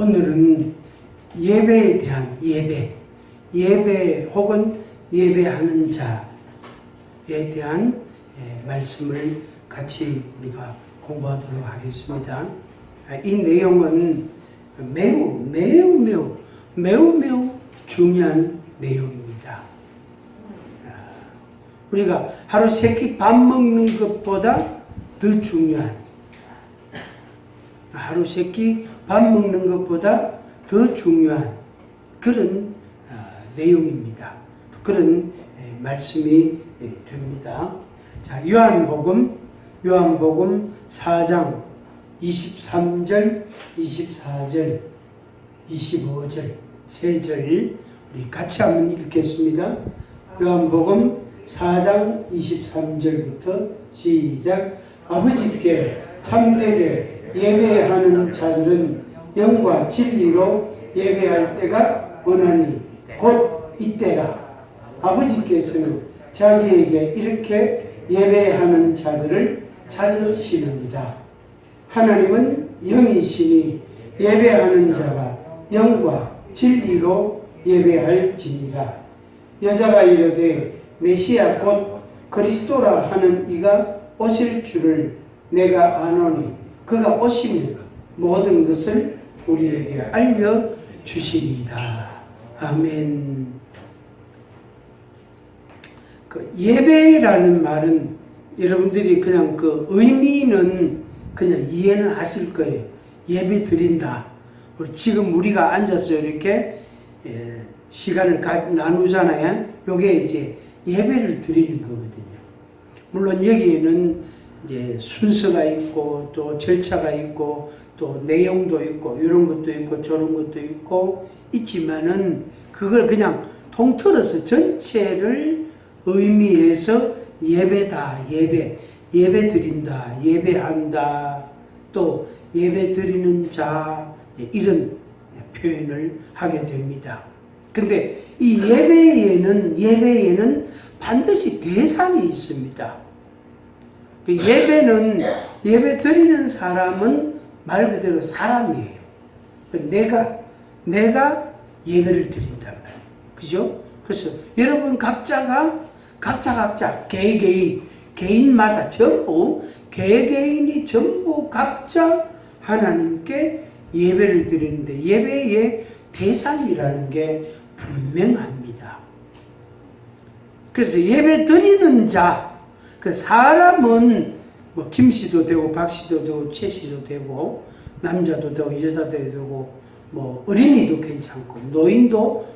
오늘은 예배에 대한 예배 혹은 예배하는 자에 대한 말씀을 같이 우리가 공부하도록 하겠습니다. 이 내용은 매우 중요한 내용입니다. 우리가 하루 세 끼 밥 먹는 것보다 더 중요한, 하루 세 끼 밥 먹는 것보다 더 중요한 그런 내용입니다. 그런 말씀이 됩니다. 자, 요한복음 4장 23절, 24절, 25절, 3절 우리 같이 한번 읽겠습니다. 요한복음 4장 23절부터 시작. 아버지께 참되게 예배하는 자들은 영과 진리로 예배할 때가 오나니 곧 이때라. 아버지께서는 자기에게 이렇게 예배하는 자들을 찾으시느니라. 하나님은 영이시니 예배하는 자가 영과 진리로 예배할지니라. 여자가 이르되 메시아 곧 그리스도라 하는 이가 오실 줄을 내가 아노니 그가 오시면 모든 것을 우리에게 알려주시리이다. 아멘. 그 예배라는 말은 여러분들이 그냥 그 의미는 그냥 이해는 하실 거예요. 예배 드린다. 지금 우리가 앉아서 이렇게 시간을 나누잖아요. 요게 이제 예배를 드리는 거거든요. 물론 여기에는 이제 순서가 있고 또 절차가 있고 또 내용도 있고 이런 것도 있고 저런 것도 있고 있지만은 그걸 그냥 통틀어서 전체를 의미해서 예배다, 예배 드린다, 예배한다, 또 예배 드리는 자 이런 표현을 하게 됩니다. 근데 이 예배에는 반드시 대상이 있습니다. 그 예배 드리는 사람은 말 그대로 사람이에요. 내가 예배를 드린단 말이에요. 그죠? 그래서 여러분 각자 개인마다 전부 개개인이 전부 각자 하나님께 예배를 드리는데 예배의 대상이라는 게 분명합니다. 그래서 예배 드리는 자, 그 사람은 뭐 김씨도 되고 박씨도 되고 최씨도 되고 남자도 되고 여자도 되고 뭐 어린이도 괜찮고 노인도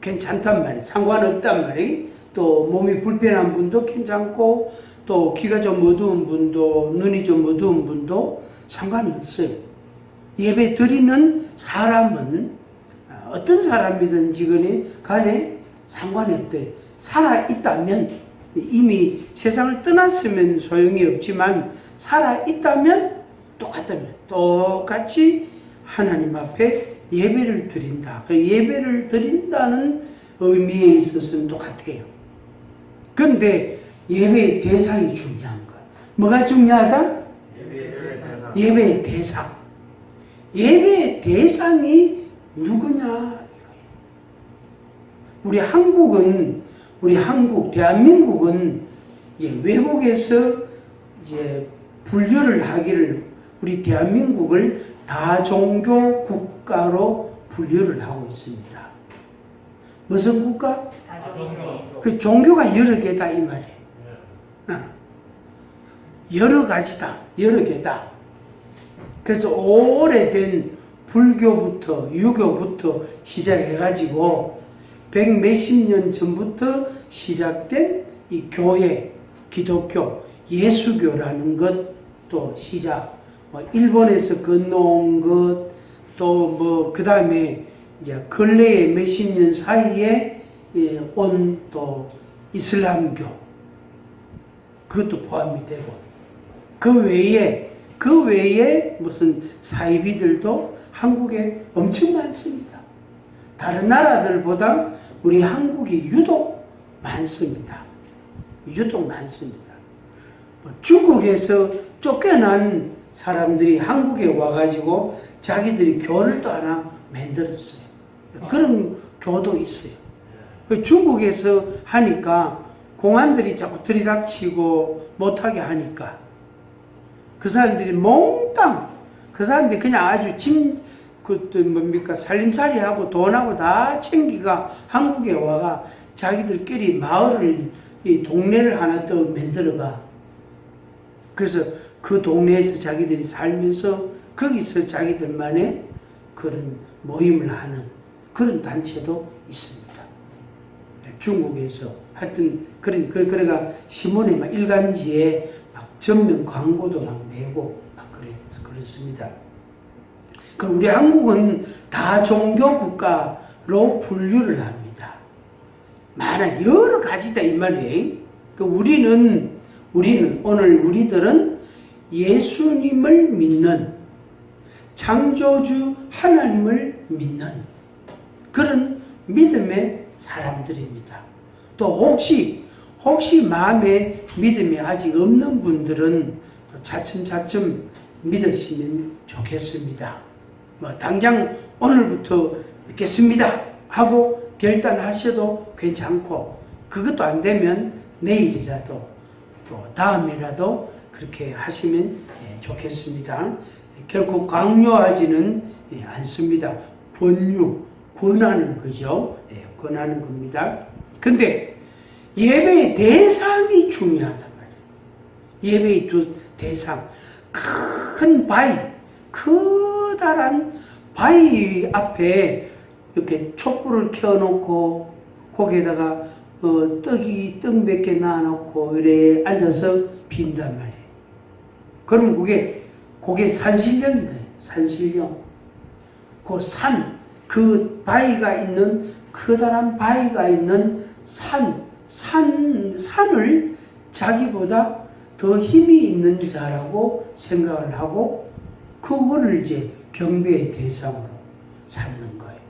괜찮단 말이에요. 상관없단 말이에요. 또 몸이 불편한 분도 괜찮고 또 귀가 좀 어두운 분도 눈이 좀 어두운 분도 상관이 없어요. 예배 드리는 사람은 어떤 사람이든지 간에 상관이 없대요. 살아있다면 이미 세상을 떠났으면 소용이 없지만 살아있다면 똑같이 하나님 앞에 예배를 드린다. 예배를 드린다는 의미에 있어서는 똑같아요. 그런데 예배의 대상이 중요한 거예요. 뭐가 중요하다? 예배의 대상. 예배의 대상이 누구냐? 대한민국은 이제 외국에서 이제 분류를 하기를 우리 대한민국을 다종교 국가로 분류를 하고 있습니다. 무슨 국가? 다종교. 그 종교가 여러 개다 이 말이에요. 여러 가지다, 여러 개다. 그래서 오래된 불교부터 유교부터 시작해가지고 백몇십 년 전부터 시작된 이 교회, 기독교, 예수교라는 것도 시작, 일본에서 건너온 것, 또 그 다음에 이제 근래에 몇십 년 사이에 온 또 이슬람교, 그것도 포함이 되고, 그 외에 무슨 사이비들도 한국에 엄청 많습니다. 다른 나라들보다 우리 한국이 유독 많습니다. 중국에서 쫓겨난 사람들이 한국에 와가지고 자기들이 교를 또 하나 만들었어요. 그런 교도 있어요. 중국에서 하니까 공안들이 자꾸 들이닥치고 못하게 하니까 그 사람들이 몽땅 그 사람들이 그냥 아주 살림살이 하고 돈하고 다 챙기가 한국에 와가 자기들끼리 마을을, 이 동네를 하나 더 만들어가. 그래서 그 동네에서 자기들이 살면서 거기서 자기들만의 그런 모임을 하는 그런 단체도 있습니다. 중국에서 하여튼 그래가 신문에 막 일간지에 막 전면 광고도 막 내고 막 그렇습니다. 우리 한국은 다 종교 국가로 분류를 합니다. 많은 여러 가지다 이 말이에요. 우리는 오늘 우리들은 예수님을 믿는 창조주 하나님을 믿는 그런 믿음의 사람들입니다. 또 혹시 마음에 믿음이 아직 없는 분들은 차츰차츰 믿으시면 좋겠습니다. 당장 오늘부터 믿겠습니다 하고 결단하셔도 괜찮고, 그것도 안 되면 내일이라도 또 다음이라도 그렇게 하시면 좋겠습니다. 결코 강요하지는 않습니다. 권하는 거죠. 권하는 겁니다. 근데 예배의 대상이 중요하단 말이에요. 예배의 대상. 큰 바위, 커다란 바위 앞에 이렇게 촛불을 켜놓고 거기에다가 떡 몇 개 놔놓고 이래 앉아서 빈단 말이에요. 그러면 그게 산신령이다. 산신령. 그 바위가 있는, 커다란 바위가 있는 산을 자기보다 더 힘이 있는 자라고 생각을 하고, 그거를 이제 경배의 대상으로 삼는 거예요.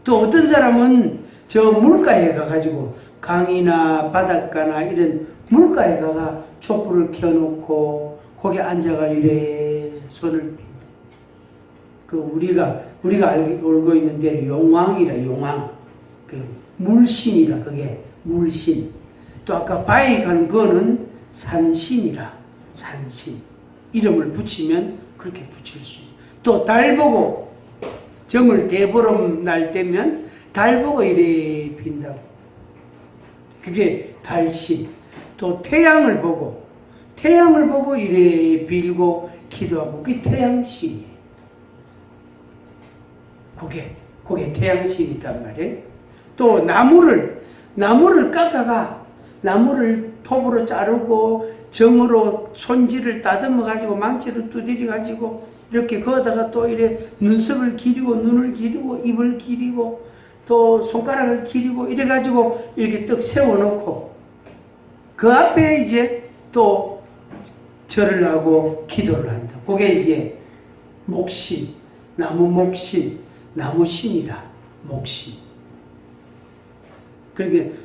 또 어떤 사람은 저 물가에 가가지고 강이나 바닷가나 이런 물가에 가가 촛불을 켜놓고 거기 앉아가 이래 손을 우리가 알고 있는 대로 용왕이라, 용왕. 물신이라, 그게 물신. 또 아까 바위 간 거는 산신이라, 산신. 이름을 붙이면 그렇게 붙일 수 있어요. 또 달 보고, 정을 대보름 날 때면 달 보고 이래 빈다고. 그게 달신. 또 태양을 보고 이래 빌고 기도하고, 그게 태양신이에요. 그게 태양신이단 말이에요. 또 나무를 깎아가, 나무를 톱으로 자르고 정으로 손질을 다듬어 가지고 망치를 두드려 가지고 이렇게 거다가 또 이래 눈썹을 기리고 눈을 기리고 입을 기리고 또 손가락을 기리고 이래 가지고 이렇게 떡 세워놓고 그 앞에 이제 또 절을 하고 기도를 한다. 그게 이제 목신, 나무 목신, 나무신이라, 목신. 그러니까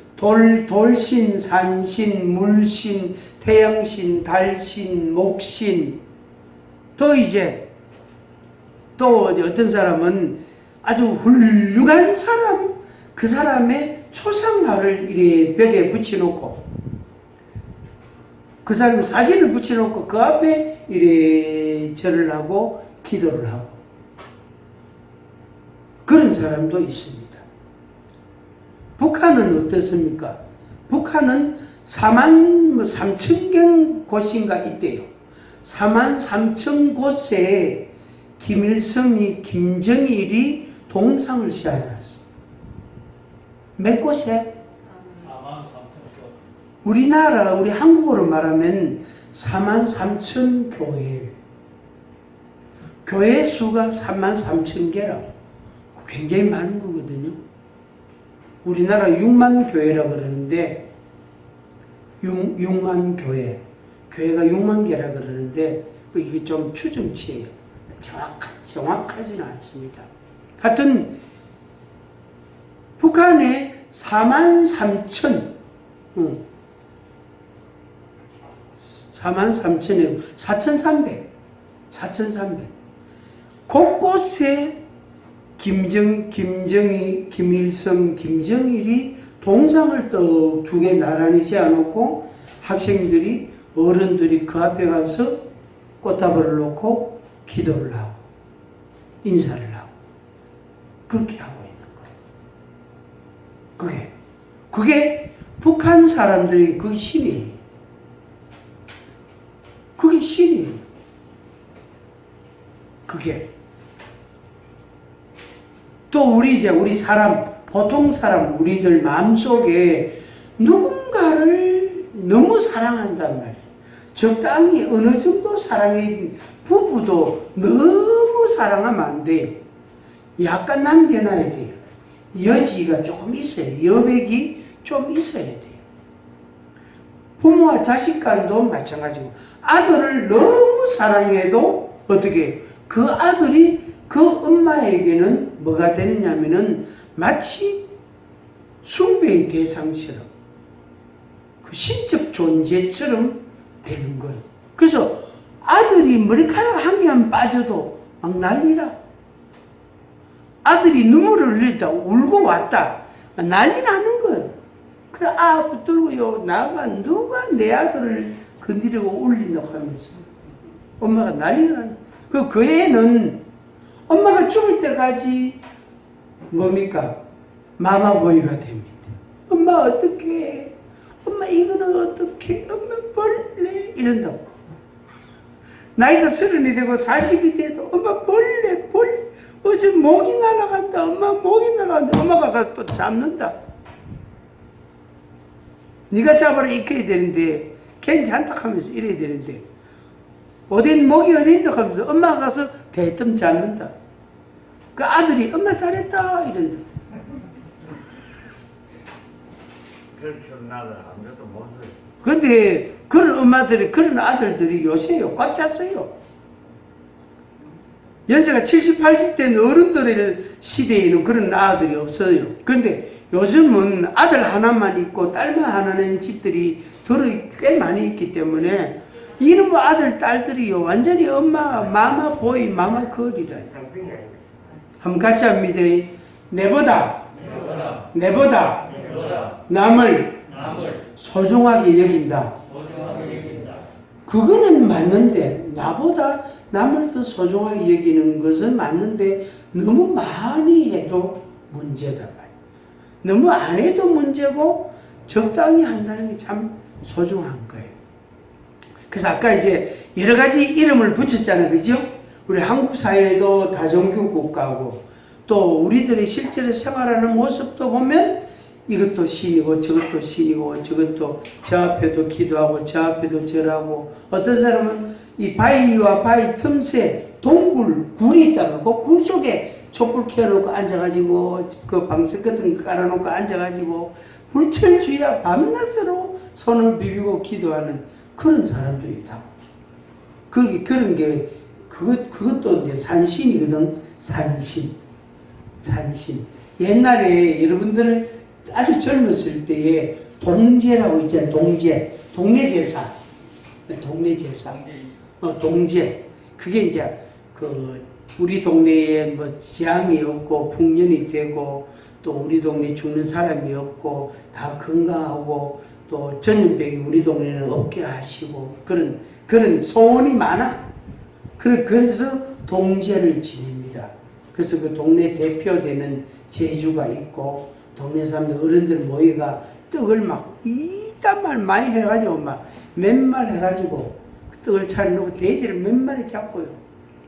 돌신, 산신, 물신, 태양신, 달신, 목신. 또 어떤 사람은 아주 훌륭한 사람, 그 사람의 초상화를 이래 벽에 붙여놓고, 그 사람 사진을 붙여놓고 그 앞에 이래 절을 하고 기도를 하고, 그런 사람도 있습니다. 북한은 어떻습니까? 북한은 43,000개 곳인가 있대요. 43,000곳에 김일성이, 김정일이 동상을 세워놨어. 몇 곳에? 우리 한국어로 말하면 43,000교회. 교회 수가 33,000개라고. 굉장히 많은 거거든요. 우리나라 6만 교회라 그러는데, 6만 교회. 교회가 6만 개라 그러는데, 이게 좀 추정치예요. 정확하지는 않습니다. 하여튼, 북한에 43,000, 43,000에 4,300. 4,300. 곳곳에 김정희, 김일성, 김정일이 동상을 떡 두 개 나란히 세워놓고 학생들이, 어른들이 그 앞에 가서 꽃다발을 놓고 기도를 하고 인사를 하고 그렇게 하고 있는 거예요. 그게 북한 사람들이 그게 신이에요. 그게 신이에요. 그게. 또 우리 사람, 보통 사람, 우리들 마음속에 누군가를 너무 사랑한단 말이에요. 적당히 어느 정도 사랑해, 부부도 너무 사랑하면 안 돼요. 약간 남겨놔야 돼요. 여지가 조금 있어요. 여백이 좀 있어야 돼요. 부모와 자식 간도 마찬가지고, 아들을 너무 사랑해도 어떻게, 그 아들이 그 엄마에게는 뭐가 되느냐면은 마치 숭배의 대상처럼, 그 신적 존재처럼 되는 거예요. 그래서 아들이 머리카락 한 개만 빠져도 막 난리라. 아들이 눈물을 흘렸다, 울고 왔다, 난리 나는 거예요. 그래, 붙들고요, 누가 내 아들을 건드리고 울린다고 하면서 엄마가 난리가 나는 거예요. 그 애는 엄마가 죽을 때까지 뭡니까? 마마보이가 됩니다. 엄마 어떡해? 엄마 이거는 어떡해? 엄마 벌레? 이런다고. 나이가 30이 되고 40이 돼도 엄마 벌레. 어제 모기 날아간다. 엄마 모기 날아간다. 엄마가 가서 또 잡는다. 네가 잡아라 익혀야 되는데 괜찮다 하면서 이래야 되는데 모기 어디 있다 하면서 엄마가 가서 대뜸 잡는다. 그 아들이 엄마 잘했다 이런다. 그렇게 키우는 아들 아무것도 못해요. 근데 그런 엄마들이, 그런 아들들이 요새요 꽉 찼어요. 연세가 70, 80 된 어른들의 시대에는 그런 아들이 없어요. 근데 요즘은 아들 하나만 있고 딸만 하나 낸 집들이 꽤 많이 있기 때문에 이놈의 아들, 딸들이요 완전히 엄마, 마마 보이, 마마 걸이라. 한번 같이 합니다. 내보다 남을 소중하게 여긴다. 그거는 맞는데, 나보다 남을 더 소중하게 여기는 것은 맞는데 너무 많이 해도 문제다 말이야. 너무 안 해도 문제고 적당히 한다는 게 참 소중한 거예요. 그래서 아까 이제 여러 가지 이름을 붙였잖아요. 그죠? 우리 한국 사회도 다종교 국가고, 또 우리들이 실제로 생활하는 모습도 보면 이것도 신이고 저것도 신이고, 저것도 저 앞에도 기도하고 저 앞에도 절하고, 어떤 사람은 이 바위와 바위 틈새 굴이 있다면 그 굴 속에 촛불 켜놓고 앉아가지고 그 방석 같은 거 깔아놓고 앉아가지고 불철주야 밤낮으로 손을 비비고 기도하는 그런 사람도 있다고. 그런 게 그것도 이제 산신이거든. 산신. 옛날에 여러분들 아주 젊었을 때에 동제라고 있잖아요. 동네 제사. 동제. 그게 이제 우리 동네에 뭐 재앙이 없고 풍년이 되고, 또 우리 동네에 죽는 사람이 없고 다 건강하고, 또 전염병이 우리 동네는 없게 하시고, 그런 소원이 많아. 그래서 동제를 지냅니다. 그래서 그 동네 대표되는 제주가 있고, 동네 사람들, 어른들 모이가 떡을 막 이딴 말 많이 해가지고 막 맨말 해가지고 그 떡을 차려놓고 돼지를 몇 마리 잡고요.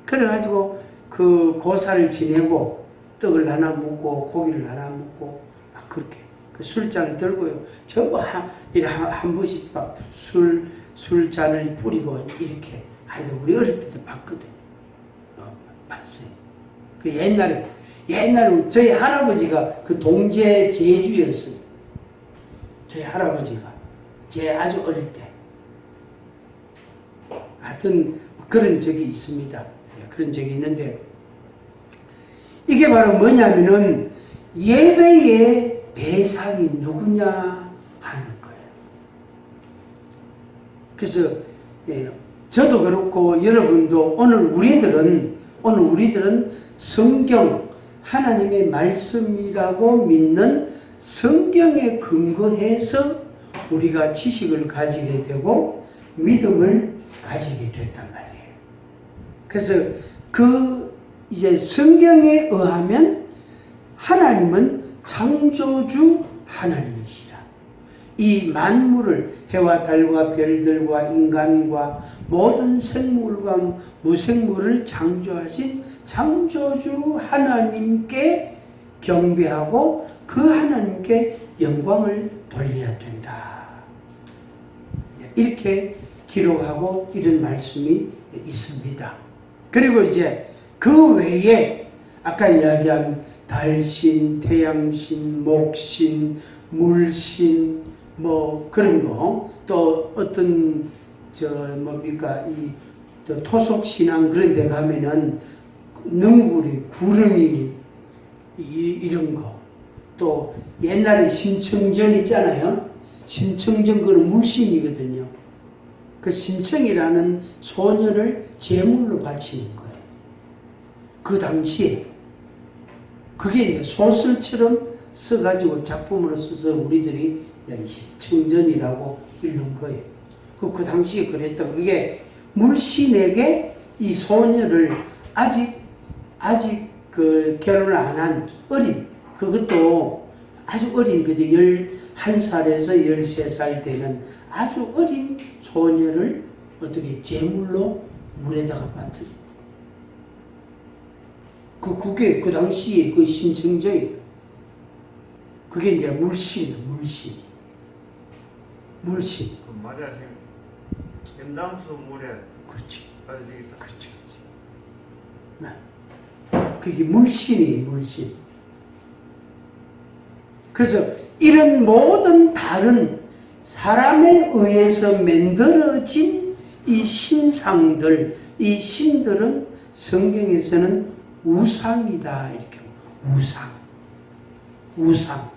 그래가지고 그 고사를 지내고 떡을 하나 먹고 고기를 하나 먹고 막 그렇게 그 술잔을 들고요. 전부 한 번씩 막 술잔을 뿌리고 이렇게 하는데 우리 어릴 때도 봤거든. 봤어요. 그 옛날에 저희 할아버지가 그 동제 제주였어요. 저희 할아버지가 제 아주 어릴 때. 하여튼 그런 적이 있습니다. 그런 적이 있는데, 이게 바로 뭐냐면은 예배의 대상이 누구냐 하는 거예요. 그래서 저도 그렇고 여러분도 오늘 우리들은 성경 하나님의 말씀이라고 믿는 성경에 근거해서 우리가 지식을 가지게 되고 믿음을 가지게 됐단 말이에요. 그래서 이제 성경에 의하면 하나님은 창조주 하나님이시라. 이 만물을 해와 달과 별들과 인간과 모든 생물과 무생물을 창조하신 창조주 하나님께 경배하고 그 하나님께 영광을 돌려야 된다. 이렇게 기록하고 이런 말씀이 있습니다. 그리고 이제 그 외에 아까 이야기한 달신, 태양신, 목신, 물신 뭐 그런 거, 또 어떤 토속 신앙 그런 데 가면은 능구리, 구름이 이런 거, 또 옛날에 심청전 있잖아요. 심청전 그건 물신이거든요. 그 심청이라는 소녀를 제물로 바치는 거예요. 그 당시에 그게 이제 소설처럼 써가지고 작품으로 써서 우리들이 심청전이라고 읽는 거예요. 그 당시에 그랬던 그게 물신에게 이 소녀를 아직 그 결혼을 안 한 어린, 그것도 아주 어린, 그죠? 11살에서 13살 되는 아주 어린 소녀를 어떻게 제물로 물에다가 빠뜨린. 그게 그 당시에 그 심청정이, 그게 이제 물신. 그 말이야, 지금 임당수 물에. 그렇지. 빠져 되겠다. 그렇지. 그게 물신. 그래서 이런 모든 다른 사람에 의해서 만들어진 이 신상들, 이 신들은 성경에서는 우상이다. 이렇게. 우상.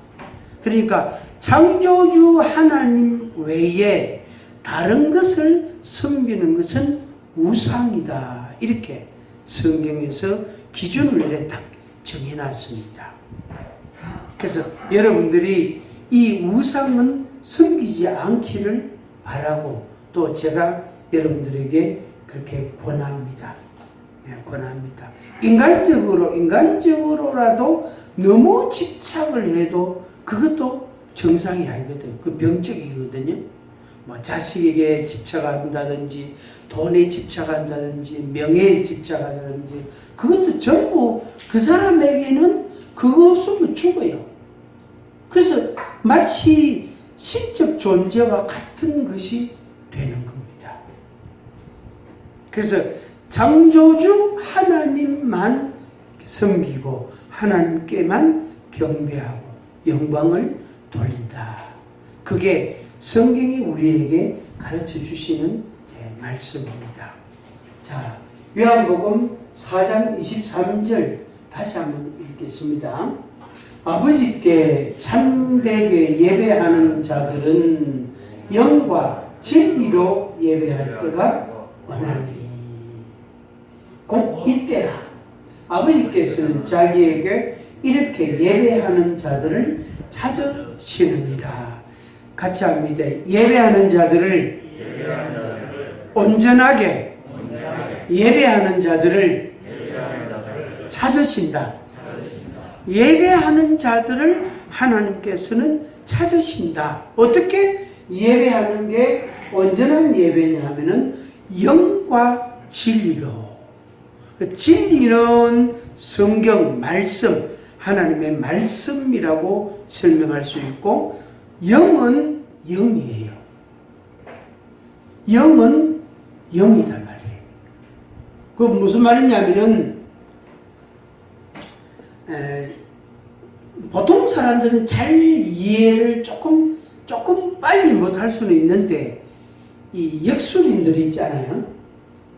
그러니까 창조주 하나님 외에 다른 것을 섬기는 것은 우상이다. 이렇게 성경에서 기준을 이렇게 딱 정해놨습니다. 그래서 여러분들이 이 우상은 섬기지 않기를 바라고 또 제가 여러분들에게 그렇게 권합니다. 권합니다. 인간적으로라도 너무 집착을 해도 그것도 정상이 아니거든. 그 병적이거든요. 뭐 자식에게 집착한다든지 돈에 집착한다든지 명예에 집착한다든지 그것도 전부 그 사람에게는 그것으로 죽어요. 그래서 마치 신적 존재와 같은 것이 되는 겁니다. 그래서 창조주 하나님만 섬기고 하나님께만 경배하고 영광을 돌린다. 그게 성경이 우리에게 가르쳐 주시는 말씀입니다. 자, 요한복음 4장 23절 다시 한번 읽겠습니다. 아버지께 참되게 예배하는 자들은 영과 진리로 예배할 때가 오나니. 곧 이때라. 아버지께서는 자기에게 이렇게 예배하는 자들을 찾으시느니라. 같이 합니다. 예배하는 자들을 온전하게 예배하는 자들을 찾으신다. 예배하는 자들을 하나님께서는 찾으신다. 어떻게 예배하는 게 온전한 예배냐 하면은 영과 진리로. 진리는 성경 말씀, 하나님의 말씀이라고 설명할 수 있고, 영은 영이에요. 영은 영이다 말이에요. 그 무슨 말이냐면은 보통 사람들은 잘 이해를 조금 빨리 못할 수는 있는데 이 역술인들이 있잖아요.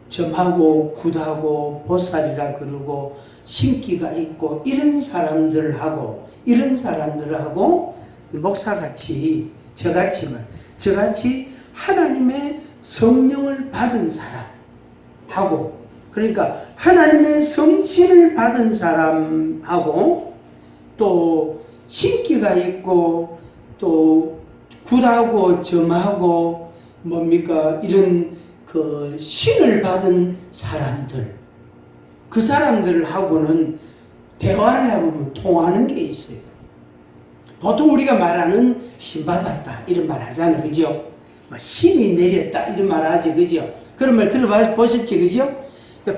점하고 굿하고 보살이라 그러고 신기가 있고 이런 사람들하고 목사같이 저같이 하나님의 성령을 받은 사람하고, 그러니까 하나님의 성취를 받은 사람하고, 또 신기가 있고 또 굿하고 점하고 뭡니까 이런 그 신을 받은 사람들, 그 사람들하고는 대화를 해보면 통하는 게 있어요. 보통 우리가 말하는 신 받았다 이런 말 하잖아요, 그죠? 뭐 신이 내렸다 이런 말 하지, 그죠? 그런 말 들어보셨지, 그죠?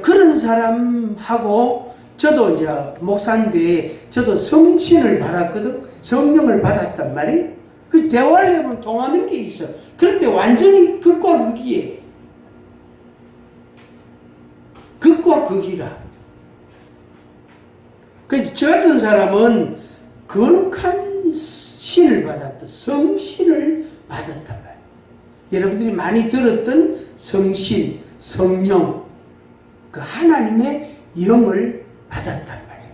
그런 사람하고 저도 이제 목사인데 저도 성신을 받았거든. 성령을 받았단 말이에요. 그 대화를 해보면 통하는 게 있어. 그런데 완전히 극과 극이에요. 극과 극이라. 그래서 저 같은 사람은 거룩한 신을 받았다. 성신을 받았단 말이에요. 여러분들이 많이 들었던 성신, 성령, 그 하나님의 영을 받았단 말이에요.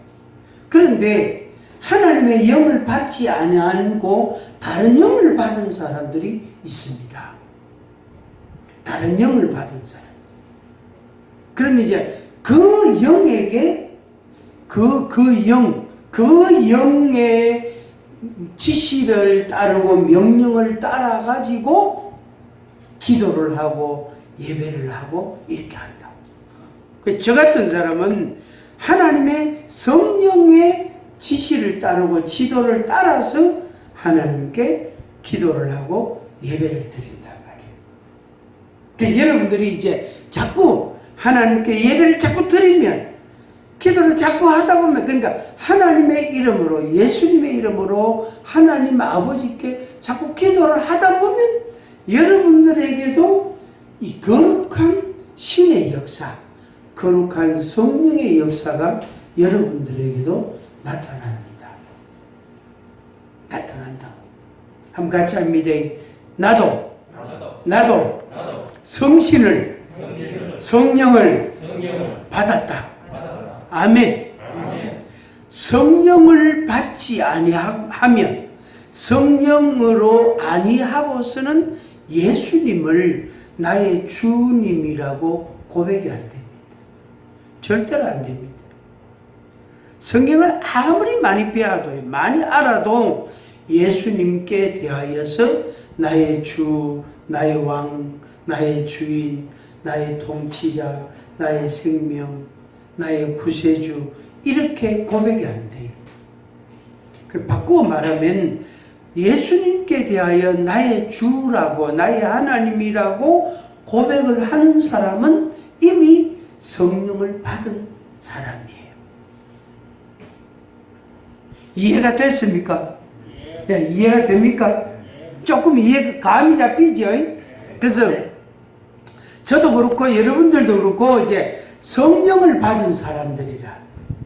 그런데 하나님의 영을 받지 않고 다른 영을 받은 사람들이 있습니다. 다른 영을 받은 사람. 그럼 이제 그 영에게 그 영의 지시를 따르고 명령을 따라 가지고 기도를 하고 예배를 하고 이렇게 한다고. 저 같은 사람은 하나님의 성령의 지시를 따르고 지도를 따라서 하나님께 기도를 하고 예배를 드린단 말이에요. 그러니까 여러분들이 이제 자꾸 하나님께 예배를 자꾸 드리면, 기도를 자꾸 하다 보면, 그러니까 하나님의 이름으로, 예수님의 이름으로 하나님 아버지께 자꾸 기도를 하다 보면 여러분들에게도 이 거룩한 신의 역사, 거룩한 성령의 역사가 여러분들에게도 나타납니다. 나타난다. 한번 같이 합니다. 나도 성신을, 성령을 받았다. 아멘. 성령을 받지 아니하면, 성령으로 아니하고서는 예수님을 나의 주님이라고 고백이 안 됩니다. 절대로 안 됩니다. 성경을 아무리 많이 배워도, 많이 알아도 예수님께 대하여서 나의 주, 나의 왕, 나의 주인, 나의 통치자, 나의 생명, 나의 구세주, 이렇게 고백이 안 돼요. 바꾸어 말하면 예수님께 대하여 나의 주라고, 나의 하나님이라고 고백을 하는 사람은 이미 성령을 받은 사람이에요. 이해가 됐습니까? 예, 이해가 됩니까? 조금 이해가 감이 잡히죠? 그래서 저도 그렇고 여러분들도 그렇고 이제 성령을 받은 사람들이라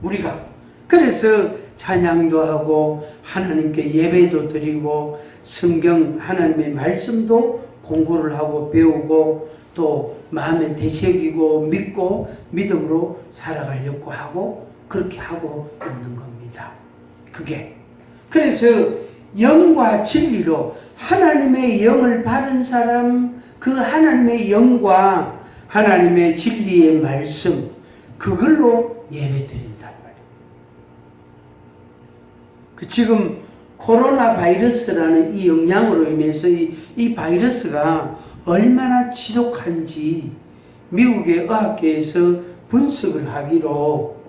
우리가, 그래서 찬양도 하고 하나님께 예배도 드리고 성경 하나님의 말씀도 공부를 하고 배우고 또 마음에 되새기고 믿고 믿음으로 살아가려고 하고 그렇게 하고 있는 겁니다. 그게 그래서 영과 진리로 하나님의 영을 받은 사람, 그 하나님의 영과 하나님의 진리의 말씀, 그걸로 예배 드린단 말이에요. 지금 코로나 바이러스라는 이 영향으로 인해서 이 바이러스가 얼마나 지독한지 미국의 의학계에서 분석을 하기로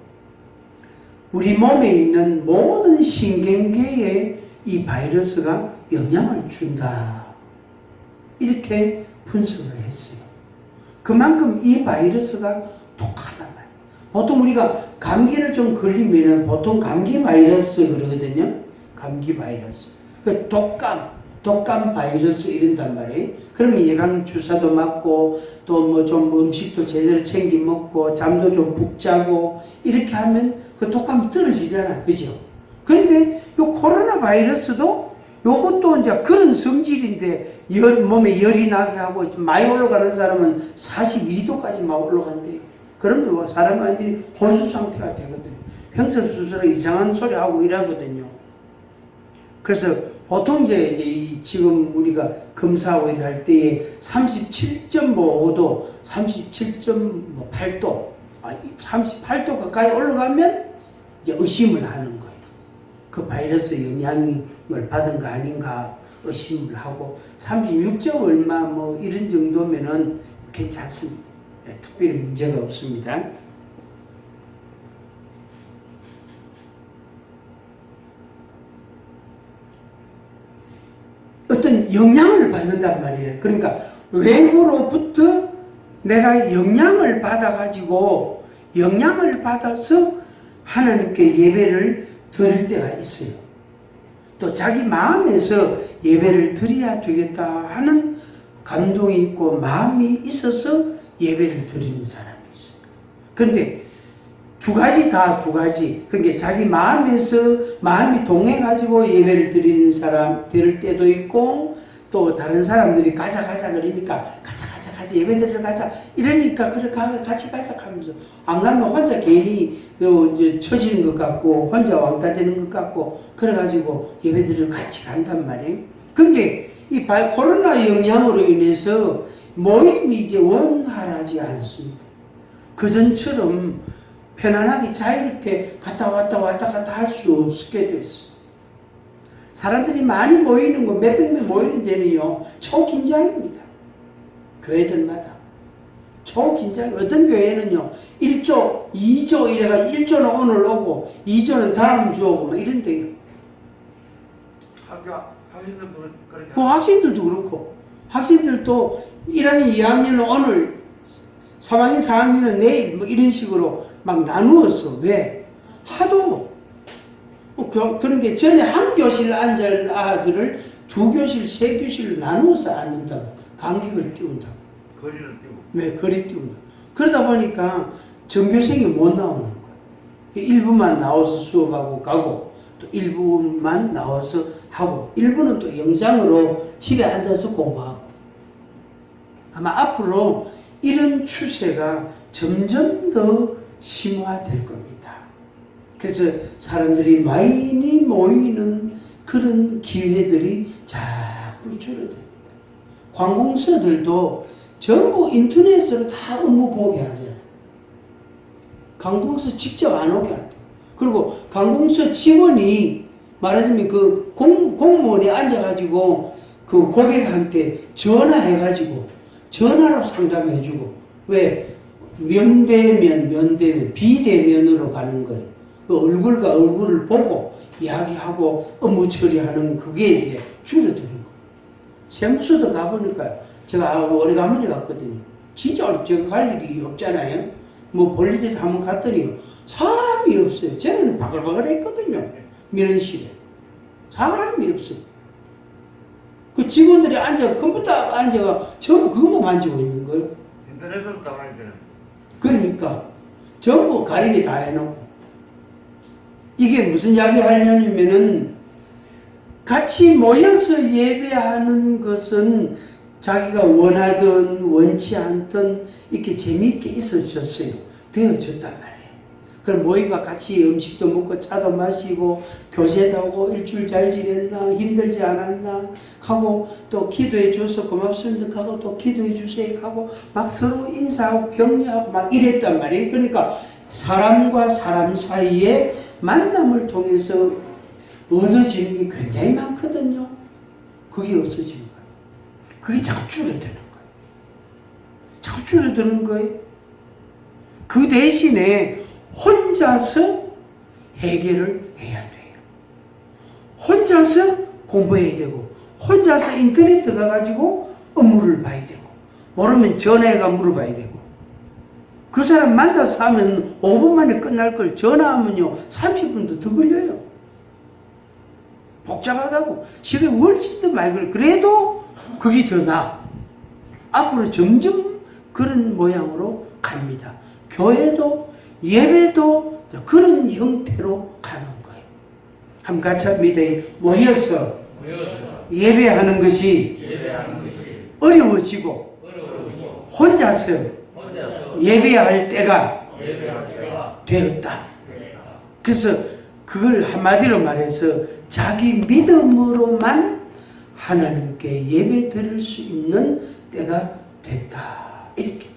우리 몸에 있는 모든 신경계에 이 바이러스가 영향을 준다, 이렇게 분석을 했어요. 그만큼 이 바이러스가 독하단 말이에요. 보통 우리가 감기를 좀 걸리면 보통 감기 바이러스 그러거든요. 감기 바이러스. 그 독감 바이러스 이런단 말이에요. 그러면 예방 주사도 맞고 또 뭐 좀 음식도 제대로 챙겨 먹고 잠도 좀 푹 자고 이렇게 하면 그 독감 떨어지잖아, 그죠? 그런데 요 코로나 바이러스도 요것도 이제 그런 성질인데 몸에 열이 나게 하고 많이 올라가는 사람은 42도까지 막 올라간대요. 그러면 뭐 사람이 완전히 혼수 상태가 되거든요. 평소수술에 이상한 소리 하고 이러거든요. 그래서 보통 이제 이 지금 우리가 검사오일 할 때에 37.5도, 37.8도, 38도 가까이 올라가면 이제 의심을 하는 거예요. 그 바이러스 영향을 받은 거 아닌가 의심을 하고 36점 얼마 뭐 이런 정도면은 괜찮습니다. 네, 특별히 문제가 없습니다. 어떤 영향을 받는단 말이에요. 그러니까 외부로부터 내가 영향을 받아가지고 영향을 받아서 하나님께 예배를 드릴 때가 있어요. 또 자기 마음에서 예배를 드려야 되겠다 하는 감동이 있고 마음이 있어서 예배를 드리는 사람이 있어요. 그런데 두 가지. 그러니까 자기 마음에서 마음이 동해가지고 예배를 드리는 사람 드릴 때도 있고 또 다른 사람들이 가자 그러니까 가자 예배 드리러 가자 이러니까 그래 같이 가자 하면서 안 가면 혼자 괜히 이제 처지는 것 같고 혼자 왕따 되는 것 같고 그래가지고 예배 드리러 같이 간단 말이에요. 근데 이 코로나 영향으로 인해서 모임이 이제 원활하지 않습니다. 그전처럼 편안하게 자유롭게 갔다 왔다 할 수 없게 됐어. 사람들이 많이 모이는 거, 몇백 명 모이는 데는요, 초긴장입니다. 교회들마다. 초긴장. 어떤 교회는요, 1조, 2조 이래가 1조는 오늘 오고, 2조는 다음 주 오고, 막 이런데요. 학생들도 그렇게. 학생들도 그렇고, 학생들도 1학년, 2학년은 오늘, 3학년, 4학년은 내일, 뭐 이런 식으로 막 나누었어. 왜? 하도, 그런 게 전에 한 교실 앉을 아들을 두 교실, 세 교실로 나누어서 앉는다고. 간격을 띄운다고. 거리를 띄우고. 네, 거리 띄운다. 그러다 보니까 전교생이 못 나오는 거야. 일부만 나와서 수업하고 가고, 또 일부만 나와서 하고, 일부는 또 영상으로 집에 앉아서 공부하고. 아마 앞으로 이런 추세가 점점 더 심화될 겁니다. 그래서 사람들이 많이 모이는 그런 기회들이 자꾸 줄어듭니다. 관공서들도 전부 인터넷으로 다 업무 보게 하잖아요. 관공서 직접 안 오게 하죠. 그리고 관공서 직원이 말하자면 그 공무원이 앉아가지고 그 고객한테 전화해가지고 전화로 상담해주고 왜? 면대면 비대면으로 가는 거예요. 그 얼굴과 얼굴을 보고 이야기하고 업무 처리하는 그게 이제 줄어드는 거예요. 세무서도 가보니까요. 제가 오래간만에 갔거든요. 진짜 제가 갈 일이 없잖아요. 뭐 볼 일에서 한번 갔더니요. 사람이 없어요. 저는 바글바글 했거든요. 민원실에. 사람이 없어요. 그 직원들이 컴퓨터 앉아가 전부 그것만 만지고 있는 거예요. 인터넷으로 나와야 되는. 그러니까 전부 가리게 다 해놓고. 이게 무슨 이야기 하려면은 같이 모여서 예배하는 것은 자기가 원하든 원치 않든 이렇게 재미있게 있어졌어요. 되어졌단 말이에요. 그럼 모이가 같이 음식도 먹고 차도 마시고 교제도 하고 일주일 잘 지냈나 힘들지 않았나 하고 또 기도해 줘서 고맙습니다 하고 또 기도해 주세요 하고 막 서로 인사하고 격려하고 막 이랬단 말이에요. 그러니까 사람과 사람 사이에 만남을 통해서 얻어지는 게 굉장히 많거든요. 그게 없어지는 거예요. 그게 자꾸 줄어드는 거예요. 자꾸 줄어드는 거예요. 그 대신에 혼자서 해결을 해야 돼요. 혼자서 공부해야 되고 혼자서 인터넷 들어가가지고 업무를 봐야 되고 모르면 전화해가 물어봐야 되고 그 사람 만나서 하면 5분 만에 끝날 걸 전화하면요 30분도 더 걸려요. 복잡하다고 시간이 훨씬 더 많이 걸려. 그래도 그게 더 나아. 앞으로 점점 그런 모양으로 갑니다. 교회도 예배도 그런 형태로 가는 거예요. 한번 같이 합니다. 모여서 예배하는 것이 어려워지고 혼자서 예배할 때가 되었다. 그래서 그걸 한마디로 말해서 자기 믿음으로만 하나님께 예배 드릴 수 있는 때가 됐다. 이렇게.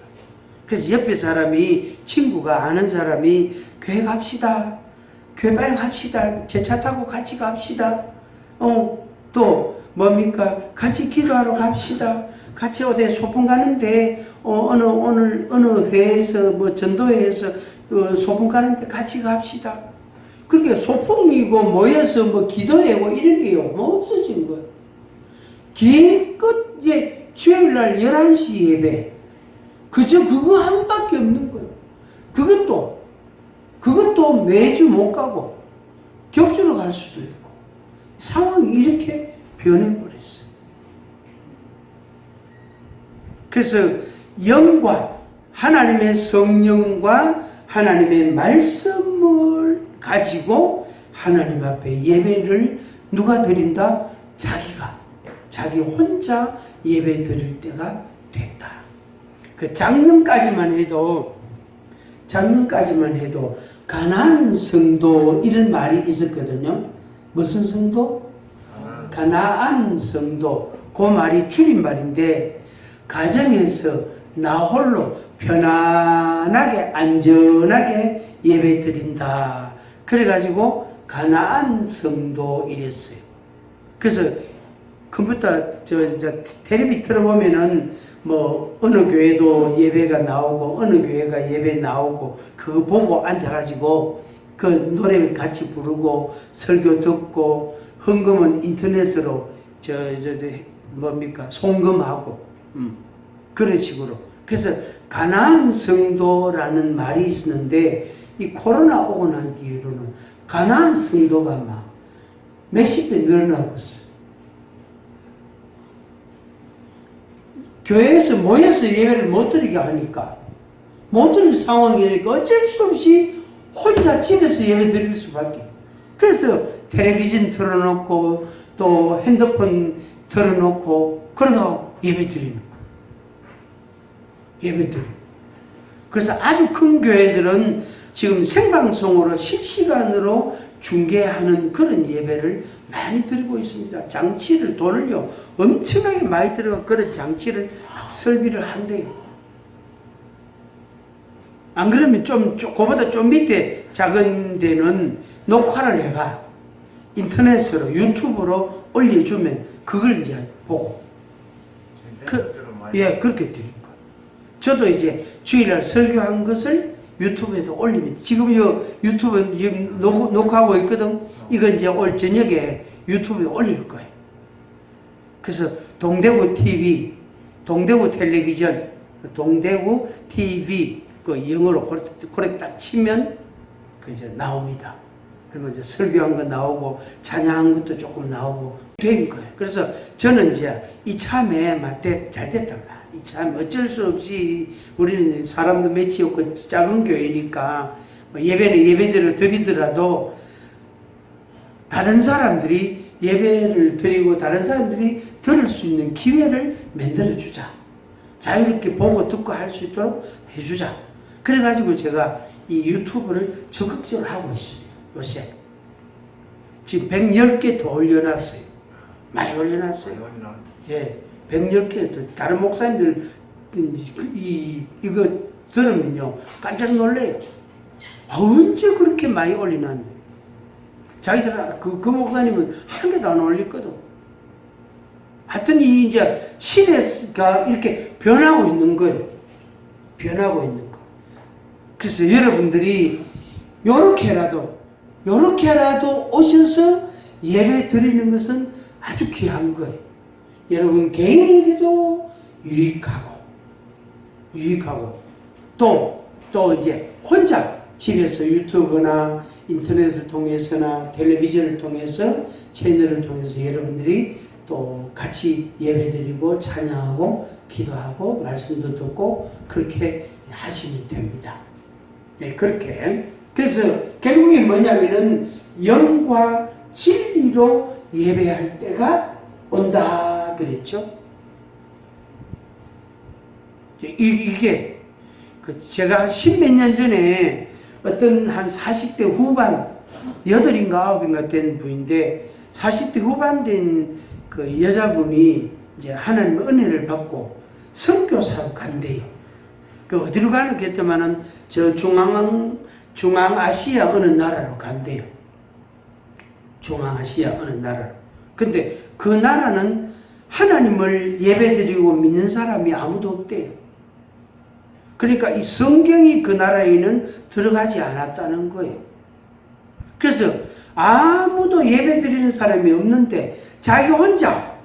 그래서 옆에 사람이, 친구가 아는 사람이 교회 갑시다. 교회 빨리 갑시다. 제 차 타고 같이 갑시다. 또 뭡니까? 같이 기도하러 갑시다. 같이 어디 소풍 가는데 어느 회에서 뭐 전도회에서 소풍 가는데 같이 갑시다. 그렇게 소풍이고 모여서 뭐 기도회고 이런 게요 뭐 없어진 거예요. 기껏 이제 주일날 11시 예배 그저 그거 한 밖에 없는 거예요. 그것도 매주 못 가고 격주로 갈 수도 있고 상황이 이렇게 변해버렸어요. 그래서 영과 하나님의 성령과 하나님의 말씀을 가지고 하나님 앞에 예배를 누가 드린다? 자기 혼자 예배 드릴 때가 됐다. 그 작년까지만 해도 가나안 성도 이런 말이 있었거든요. 무슨 성도? 가나안 성도. 그 말이 줄임말인데 가정에서 나 홀로 편안하게 안전하게 예배 드린다. 그래가지고 가나안 성도 이랬어요. 그래서 컴퓨터 텔레비 틀어보면은 뭐 어느 교회도 예배가 나오고 어느 교회가 예배 나오고 그거 보고 앉아가지고 그 노래 같이 부르고 설교 듣고 헌금은 인터넷으로 뭡니까 송금하고 그런 식으로. 그래서 가나안 성도라는 말이 있었는데 이 코로나 오고 난 뒤로는 가나안 성도가 막 몇십 배 늘어나고 있어요. 교회에서 모여서 예배를 못 드리게 하니까 못 드릴 상황이니까 어쩔 수 없이 혼자 집에서 예배 드릴 수밖에. 그래서 텔레비전 틀어놓고 또 핸드폰 틀어놓고 그러다 예배 드리는 거예요. 예배 드리는. 그래서 아주 큰 교회들은 지금 생방송으로 실시간으로 중계하는 그런 예배를 많이 드리고 있습니다. 장치를 돈을요 엄청나게 많이 들어가 그런 장치를 설비를 한대요. 안 그러면 그보다 좀 밑에 작은 데는 녹화를 해가 인터넷으로 유튜브로 올려주면 그걸 이제 보고 그렇게 드린 거예요. 저도 이제 주일날 설교한 것을 유튜브에도 올립니다. 지금 유튜브 지금 녹화하고 있거든. 이거 이제 올 저녁에 유튜브에 올릴 거예요. 그래서 동대구 TV, 동대구 텔레비전, 동대구 TV 그 영어로 그렇게 딱 치면 그 이제 나옵니다. 그러면 이제 설교한 거 나오고 찬양한 것도 조금 나오고 된 거예요. 그래서 저는 이제 이참에 잘 됐다. 참 어쩔 수 없이 우리는 사람도 몇이 없고 작은 교회니까 예배는 예배대로 드리더라도 다른 사람들이 예배를 드리고 다른 사람들이 들을 수 있는 기회를 만들어주자. 자유롭게 보고 듣고 할 수 있도록 해주자. 그래가지고 제가 이 유튜브를 적극적으로 하고 있습니다. 요새 지금 110개 더 올려놨어요. 많이 올려놨어요. 예. 110개, 다른 목사님들, 이거 들으면요, 깜짝 놀래요. 언제 그렇게 많이 올리는데? 자기들, 그 목사님은 한 개도 안 올렸거든. 하여튼, 이제 시대가 이렇게 변하고 있는 거예요. 변하고 있는 거. 그래서 여러분들이 요렇게라도 오셔서 예배 드리는 것은 아주 귀한 거예요. 여러분 개인에게도 유익하고 또 이제 혼자 집에서 유튜브나 인터넷을 통해서나 텔레비전을 통해서 채널을 통해서 여러분들이 또 같이 예배드리고 찬양하고 기도하고 말씀도 듣고 그렇게 하시면 됩니다. 네, 그렇게. 그래서 결국에 뭐냐면은 영과 진리로 예배할 때가 온다. 그랬죠? 이게 제가 10몇 년 전에 어떤 한 40대 후반 8인가 9인가 된 분인데 40대 후반 된 그 여자분이 이제 하나님의 은혜를 받고 선교사로 간대요. 그 어디로 가는 게 했더만은 저 중앙아시아 어느 나라로 간대요. 중앙아시아 어느 나라로. 근데 그 나라는 하나님을 예배드리고 믿는 사람이 아무도 없대요. 그러니까 이 성경이 그 나라에는 들어가지 않았다는 거예요. 그래서 아무도 예배드리는 사람이 없는데 자기 혼자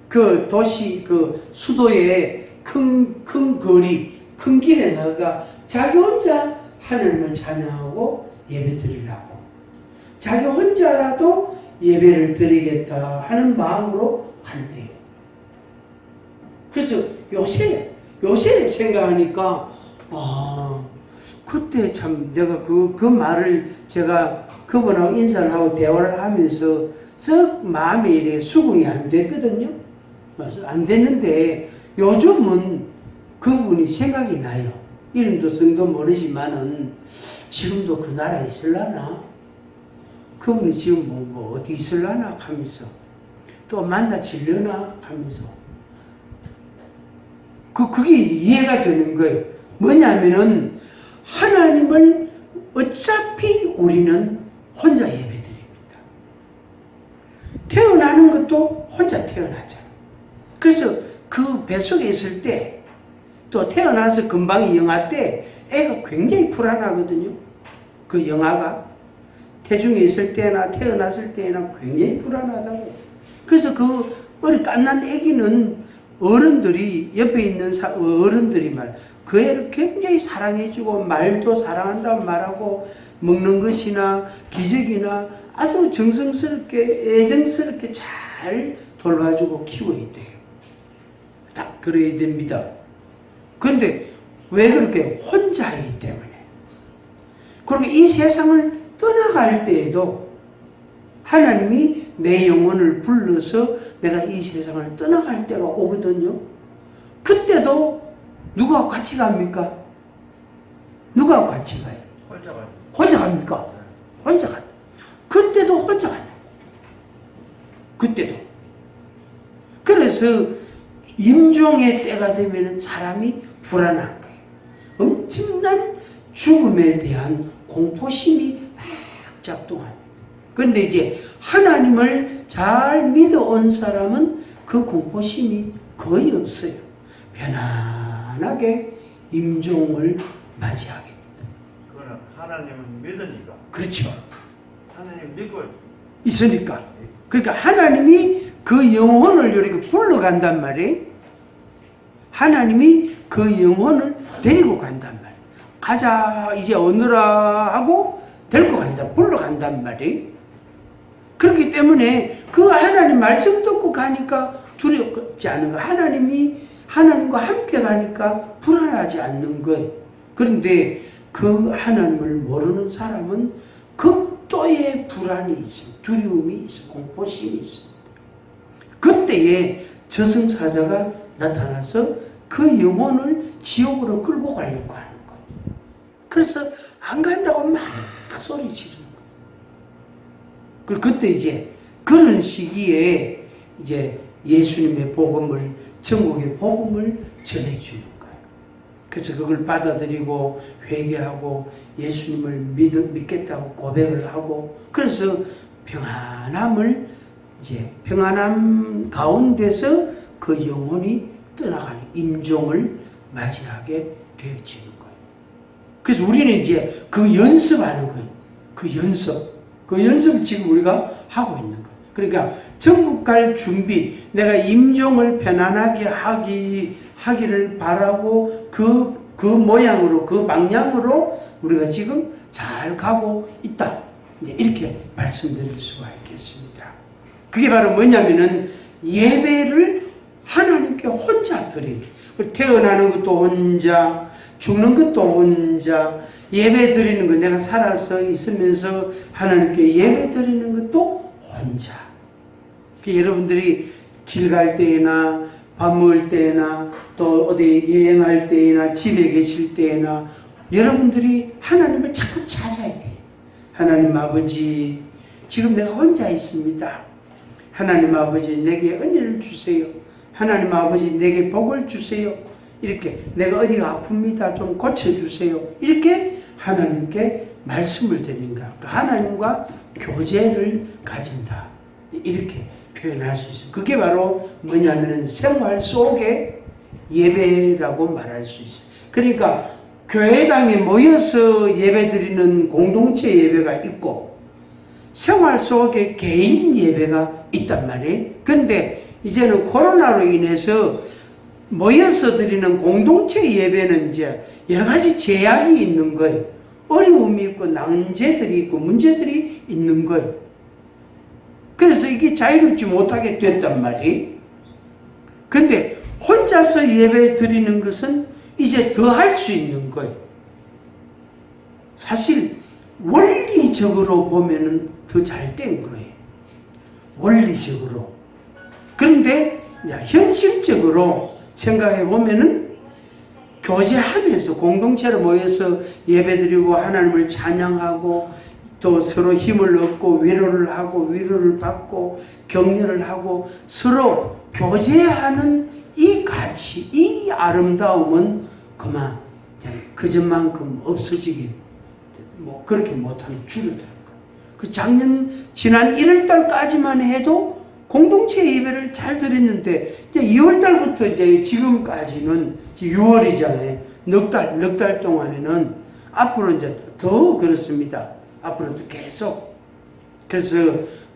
그 도시 그 수도의 큰 거리 큰 길에 나가 자기 혼자 하나님을 찬양하고 예배드리려고 자기 혼자라도 예배를 드리겠다 하는 마음으로 간대요. 그래서 요새 생각하니까 그때 참 내가 그 말을 제가 그분하고 인사를 하고 대화를 하면서 썩 마음에 이래 수긍이 안 됐거든요. 안 됐는데 요즘은 그분이 생각이 나요. 이름도 성도 모르지만은 지금도 그 나라에 있을라나? 그분이 지금 뭐 어디 있을라나? 하면서 또 만나질려나? 하면서 그게 이해가 되는 거예요. 뭐냐면은 하나님을 어차피 우리는 혼자 예배드립니다. 태어나는 것도 혼자 태어나잖아요. 그래서 그 뱃속에 있을 때 또 태어나서 금방 영아 때 애가 굉장히 불안하거든요. 그 영아가 태중에 있을 때나 태어났을 때나 굉장히 불안하다고. 그래서 그 어리 갓난 애기는 어른들이 옆에 있는 어른들이 그 애를 굉장히 사랑해주고 말도 사랑한다고 말하고 먹는 것이나 기저귀나 아주 정성스럽게 애정스럽게 잘 돌봐주고 키워야 돼요. 딱 그래야 됩니다. 그런데 왜 그렇게 혼자이기 때문에 그리고 이 세상을 떠나갈 때에도 하나님이 내 영혼을 불러서 내가 이 세상을 떠나갈 때가 오거든요. 그때도 누구하고 같이 갑니까? 누구하고 같이 가요? 혼자 가요. 혼자 갑니까? 혼자 간다. 그때도 혼자 간다. 그때도. 그래서 임종의 때가 되면 사람이 불안한 거예요. 엄청난 죽음에 대한 공포심이 막 작동합니다. 그런데 이제 하나님을 잘 믿어온 사람은 그 공포심이 거의 없어요. 편안하게 임종을 맞이하게 됩니다. 그거는 하나님을 믿으니까. 그렇죠. 하나님 믿고 있으니까. 그러니까 하나님이 그 영혼을 이렇게 불러간단 말이에요. 하나님이 그 영혼을 데리고 간단 말이에요. 가자 이제 오너라 하고 데리고 간다. 불러간단 말이에요. 그렇기 때문에 그 하나님 말씀 듣고 가니까 두렵지 않은 거예요. 하나님과 함께 가니까 불안하지 않는 거예요. 그런데 그 하나님을 모르는 사람은 극도의 불안이 있습니다. 두려움이 있습니다. 공포심이 있습니다. 그때에 저승사자가 나타나서 그 영혼을 지옥으로 끌고 가려고 하는 거예요. 그래서 안 간다고 막 소리 지르는 거예요. 그리고 그때 이제 그런 시기에 이제 예수님의 복음을, 천국의 복음을 전해주는 거예요. 그래서 그걸 받아들이고 회개하고 예수님을 믿겠다고 고백을 하고 그래서 평안함 가운데서 그 영혼이 떠나가는 임종을 맞이하게 되어지는 거예요. 그래서 우리는 이제 그 연습하는 거예요. 그 연습을 지금 우리가 하고 있는 거예요. 그러니까 천국 갈 준비, 내가 임종을 편안하게 하기를 바라고 그 모양으로, 그 방향으로 우리가 지금 잘 가고 있다. 이제 이렇게 말씀드릴 수가 있겠습니다. 그게 바로 뭐냐면은 예배를 하나님께 혼자 드려요. 태어나는 것도 혼자, 죽는 것도 혼자, 예배 드리는 거 내가 살아서 있으면서 하나님께 예배 드리는 것도 혼자. 여러분들이 길 갈 때나 밥 먹을 때나 또 어디 여행할 때나 집에 계실 때나 여러분들이 하나님을 자꾸 찾아야 돼요. 하나님 아버지, 지금 내가 혼자 있습니다. 하나님 아버지 내게 은혜를 주세요. 하나님 아버지 내게 복을 주세요. 이렇게 내가 어디가 아픕니다. 좀 고쳐주세요. 이렇게 하나님께 말씀을 드린가. 하나님과 교제를 가진다. 이렇게 표현할 수 있어요. 그게 바로 뭐냐면 생활 속의 예배라고 말할 수 있어요. 그러니까 교회당에 모여서 예배드리는 공동체 예배가 있고 생활 속에 개인 예배가 있단 말이에요. 그런데 이제는 코로나로 인해서 모여서 드리는 공동체 예배는 이제 여러 가지 제약이 있는 거예요. 어려움이 있고 난제들이 있고 문제들이 있는 거예요. 그래서 이게 자유롭지 못하게 됐단 말이에요. 근데 혼자서 예배 드리는 것은 이제 더 할 수 있는 거예요. 사실 원리적으로 보면은 더 잘 된 거예요. 원리적으로. 그런데 현실적으로 생각해 보면은 교제하면서 공동체로 모여서 예배드리고 하나님을 찬양하고 또 서로 힘을 얻고 위로를 하고 위로를 받고 격려를 하고 서로 교제하는 이 가치, 이 아름다움은 그만 그전만큼 없어지기 뭐 그렇게 못하면 줄어들 거예요. 그 지난 1월달까지만 해도 공동체 예배를 잘 드렸는데 이제 2월달부터 이제 지금까지는 6월이잖아요. 넉 달 동안에는 앞으로 이제 더 그렇습니다. 앞으로도 계속. 그래서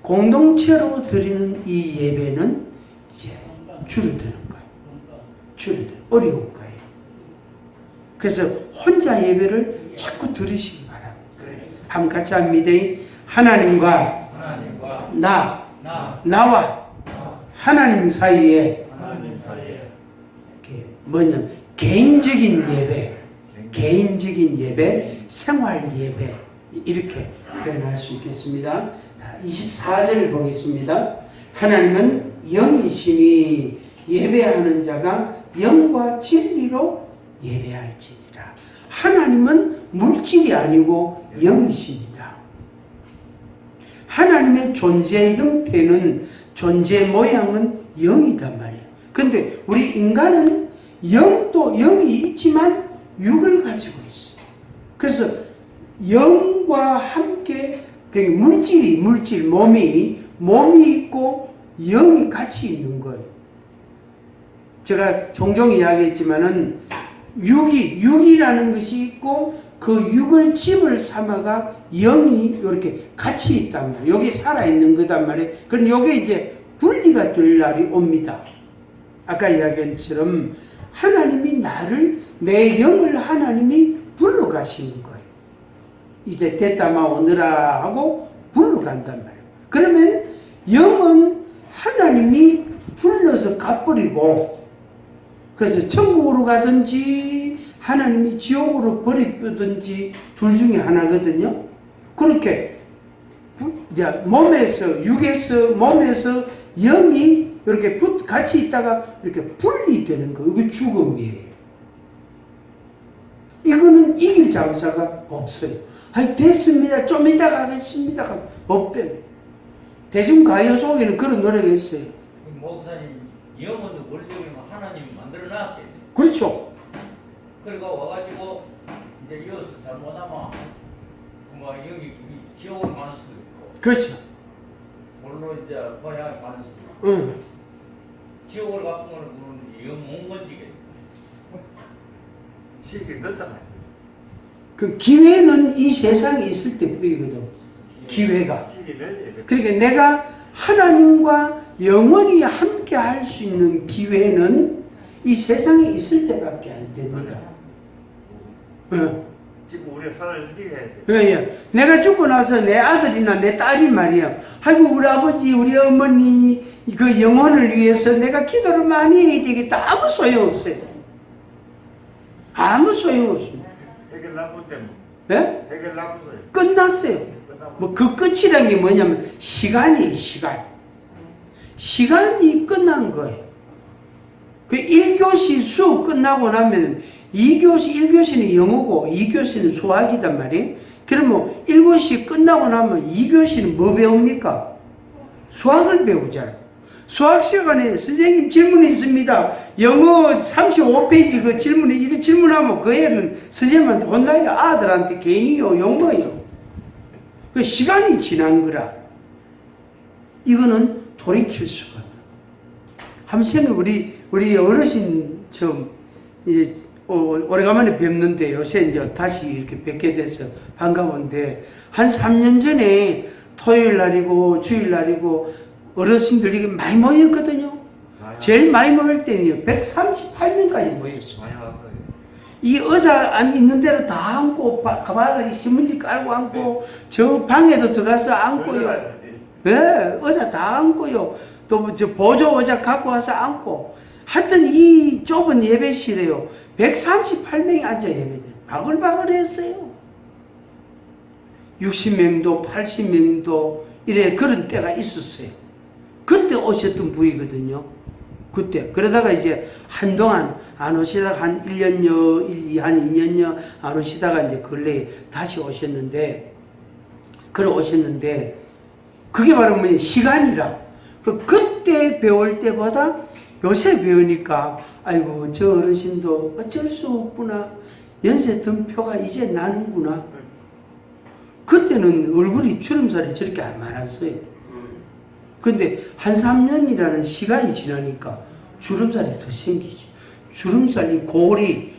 공동체로 드리는 이 예배는 이제 줄어드는 거예요. 어려운 거예요. 그래서 혼자 예배를 자꾸 드리시기 바랍니다. 한번 같이 합니다. 하나님과 나와 하나님 사이에 뭐냐면 개인적인 예배, 생활 예배 이렇게 표현할 수 있겠습니다. 24절 보겠습니다. 하나님은 영이시니 예배하는 자가 영과 진리로 예배할지니라. 하나님은 물질이 아니고 영이십니다. 하나님의 존재 형태는 존재 모양은 영이단 말이에요. 근데 우리 인간은 영이 있지만 육을 가지고 있어요. 그래서 영과 함께 물질, 몸이 있고 영이 같이 있는 거예요. 제가 종종 이야기했지만은 육이라는 것이 있고 그 육을 집을 삼아가 영이 이렇게 같이 있단 말이에요. 여기 살아있는 거단 말이에요. 그럼 여기 이제 분리가 될 날이 옵니다. 아까 이야기한 것처럼 하나님이 내 영을 하나님이 불러가시는 거예요. 이제 됐다마 오너라 하고 불러간단 말이에요. 그러면 영은 하나님이 불러서 갚버리고 그래서 천국으로 가든지 하나님이 지옥으로 버리든지 둘 중에 하나거든요. 그렇게 몸에서 영이 이렇게 같이 있다가 이렇게 분리되는 거. 이게 죽음이에요. 이거는 이길 장사가 없어요. 아니 됐습니다. 좀 이따 가겠습니다. 없대요. 대중가요 속에는 그런 노래가 있어요. 목사님, 영은 원래 하나님이 만들어 놨겠네. 그렇죠. 그리고 와가지고 이제 이어서 잘못하면 뭐 여기 지옥을 가는 수도 있고. 그렇죠. 물론 이제 번향을 가는 수도 있고. 응. 지옥을 갖고 오는 영못 건지게. 시기 넣다가 그 기회는 이 세상에 있을 때 보이거든. 기회가. 시기 넣어야 돼. 그러니까 내가 하나님과 영원히 함께 할 수 있는 기회는 이 세상에 있을 때밖에 안 됩니다. 지금 우리가 살아야지 해야 돼. 예. 내가 죽고 나서 내 아들이나 내 딸이 말이야. 아이고 우리 아버지 우리 어머니 그 영혼을 위해서 내가 기도를 많이 해야 되겠다. 아무 소용없어요. 아무 소용없습니다. 해결 나쁜 때문에. 네? 해결 나쁘어요. 끝났어요. 뭐 그 끝이란 게 뭐냐면 시간이에요. 시간이 끝난 거예요. 그 1교시 수업 끝나고 나면 1교시는 영어고 2교시는 수학이단 말이에요. 그러면 1교시 끝나고 나면 2교시는 뭐 배웁니까? 수학을 배우잖아요. 수학 시간에 선생님 질문이 있습니다. 영어 35페이지 그 질문에 이렇게 질문하면 그 애는 선생님한테 혼나요. 아들한테 괜히요, 욕먹어요. 그 시간이 지난 거라. 이거는 돌이킬 수가 없어요. 한번 우리 어르신 좀 오래간만에 뵙는데 요새 이제 다시 이렇게 뵙게 돼서 반가운데 한 3년 전에 토요일 날이고 주일 날이고 어르신들 이게 많이 모였거든요. 제일 많이 모일 때는요 138명까지 모였어요. 많이 왔어요. 이 의자 안 있는 대로 다 앉고 바닥에 신문지 깔고 앉고 저 방에도 들어가서 앉고요. 예, 의자 다 앉고요. 또 저 보조 의자 갖고 와서 앉고 하여튼 이 좁은 예배실에요 138명이 앉아 예배돼요. 바글바글 했어요. 60명도 80명도 이래 그런 때가 있었어요. 그때 오셨던 분이거든요. 그때 그러다가 이제 한동안 안 오시다가 한 1년여 한 2년여 안 오시다가 이제 근래에 다시 오셨는데 그게 바로 뭐냐 시간이라. 그때 배울 때보다 요새 배우니까 아이고 저 어르신도 어쩔 수 없구나. 연세 든 표가 이제 나는구나. 그때는 얼굴이 주름살이 저렇게 안 많았어요. 근데 한 3년이라는 시간이 지나니까 주름살이 더 생기죠. 주름살이 골이